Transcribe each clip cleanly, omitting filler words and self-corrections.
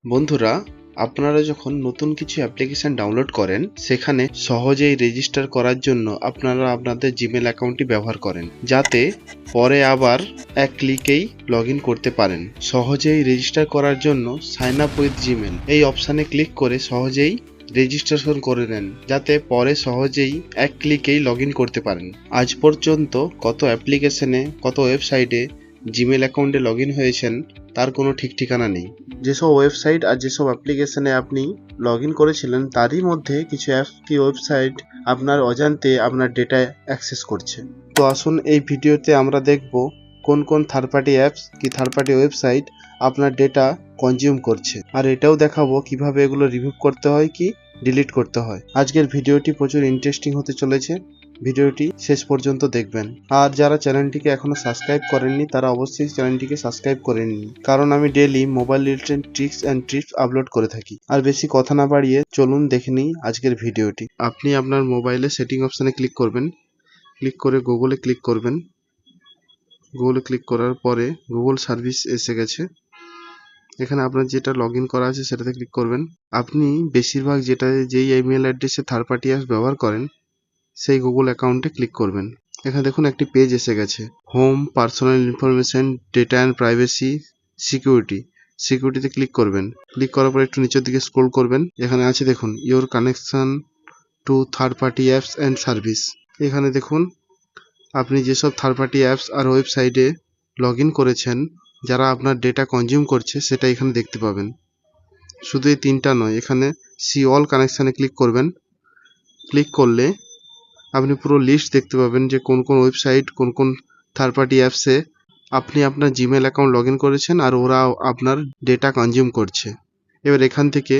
বন্ধুরা, আপনারা যখন নতুন কিছু অ্যাপ্লিকেশন ডাউনলোড করেন সেখানে সহজেই রেজিস্টার করার জন্য আপনারা আপনাদের জিমেল অ্যাকাউন্টটি ব্যবহার করেন, যাতে পরে আবার এক ক্লিকেই লগ ইন করতে পারেন। সহজেই রেজিস্টার করার জন্য সাইন আপ উইথ জিমেল এই অপশানে ক্লিক করে সহজেই রেজিস্ট্রেশন করে নেন, যাতে পরে সহজেই এক ক্লিকেই লগ ইন করতে পারেন। আজ পর্যন্ত কত অ্যাপ্লিকেশনে, কত ওয়েবসাইটে জিমেল অ্যাকাউন্টে লগ ইন হয়েছেন তার কোনো ঠিক ঠিকানা নেই। যেসব ওয়েবসাইট আর যেসব অ্যাপ্লিকেশনে আপনি লগ ইন করেছিলেন তারই মধ্যে কিছু অ্যাপ কি ওয়েবসাইট আপনার অজান্তে আপনার ডেটা অ্যাক্সেস করছে। তো আসুন এই ভিডিওতে আমরা দেখব কোন কোন থার্ড পার্টি অ্যাপস কি থার্ড পার্টি ওয়েবসাইট আপনার ডেটা কনজিউম করছে, আর এটাও দেখাবো কিভাবে এগুলো রিমুভ করতে হয় কি ডিলিট করতে হয়। আজকের ভিডিওটি প্রচুর ইন্টারেস্টিং হতে চলেছে, ভিডিওটি শেষ পর্যন্ত দেখবেন। আর যারা চ্যানেলটিকে এখনো সাবস্ক্রাইব করেননি তারা অবশ্যই চ্যানেলটিকে সাবস্ক্রাইব করে নিন, কারণ আমি daily mobile related tricks and tips upload করে থাকি। আর বেশি কথা না বাড়িয়ে চলুন দেখে নিই আজকের ভিডিওটি। আপনি আপনার মোবাইলে সেটিং অপশানে ক্লিক করবেন, ক্লিক করে গুগলে ক্লিক করবেন। গুগলে ক্লিক করার পরে গুগল সার্ভিস এসে গেছে, এখানে আপনার যেটা লগ ইন করা আছে সেটাতে ক্লিক করবেন। আপনি বেশিরভাগ যেই ইমেল অ্যাড্রেসে থার্ড পার্টি অ্যাপস ব্যবহার করেন সেই গুগল অ্যাকাউন্টে ক্লিক করবেন। এখানে দেখুন একটি পেজ এসে গেছে, home, personal information, data and privacy, সিকিউরিটিতে ক্লিক করবেন। ক্লিক করার পর একটু নিচের দিকে স্ক্রল করবেন, এখানে আছে দেখুন your connection to third party apps and service. এখানে দেখুন আপনি যেসব থার্ড পার্টি অ্যাপস আর ওয়েবসাইটে লগ ইন করেছেন, যারা আপনার ডেটা কনজিউম করছে সেটা এখানে দেখতে পাবেন। শুধু এই তিনটা নয়, এখানে সি অল কানেকশানে ক্লিক করবেন। ক্লিক করলে আপনি পুরো লিস্ট দেখতে পাবেন যে কোন কোন ওয়েবসাইট, কোন কোন থার্ড পার্টি অ্যাপসে আপনি আপনার জিমেল অ্যাকাউন্ট লগ ইন করেছেন আর ওরা আপনার ডেটা কনজিউম করছে। এবার এখান থেকে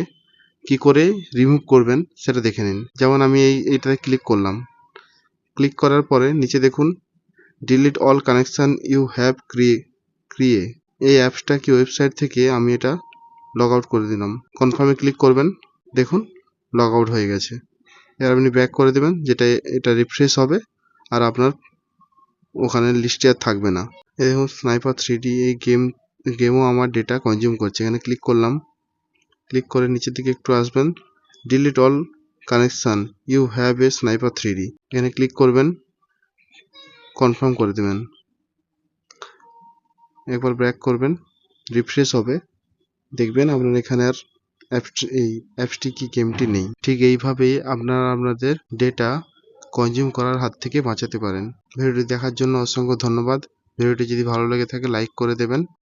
কি করে রিমুভ করবেন সেটা দেখে নিন। যেমন আমি এইটাতে ক্লিক করলাম, ক্লিক করার পরে নিচে দেখুন delete all connection you have create, এই অ্যাপসটা কি ওয়েবসাইট থেকে আমি এটা লগ আউট করে দিলাম। কনফার্মে ক্লিক করবেন, দেখুন লগ আউট হয়ে গেছে। এবার আপনি ব্যাক করে দেবেন, যেটা এটা রিফ্রেশ হবে আর আপনার ওখানে লিস্টে আর থাকবে না। এই দেখুন স্নাইপার 3D, এই গেমও আমার ডেটা কনজিউম করছে। এখানে ক্লিক করলাম, ক্লিক করে নিচের দিকে একটু আসবেন, delete all connection you have a sniper 3D, এখানে ক্লিক করবেন, কনফার্ম করে দেবেন। একবার ব্যাক করবেন, রিফ্রেশ হবে, দেখবেন আপনার এখানে আর এই অ্যাপসটি কি গেমটি নেই। ঠিক এইভাবেই আপনারা আপনাদের ডেটা কনজিউম করার হাত থেকে বাঁচাতে পারেন। ভিডিওটি দেখার জন্য অসংখ্য ধন্যবাদ। ভিডিওটি যদি ভালো লেগে থাকে লাইক করে দেবেন।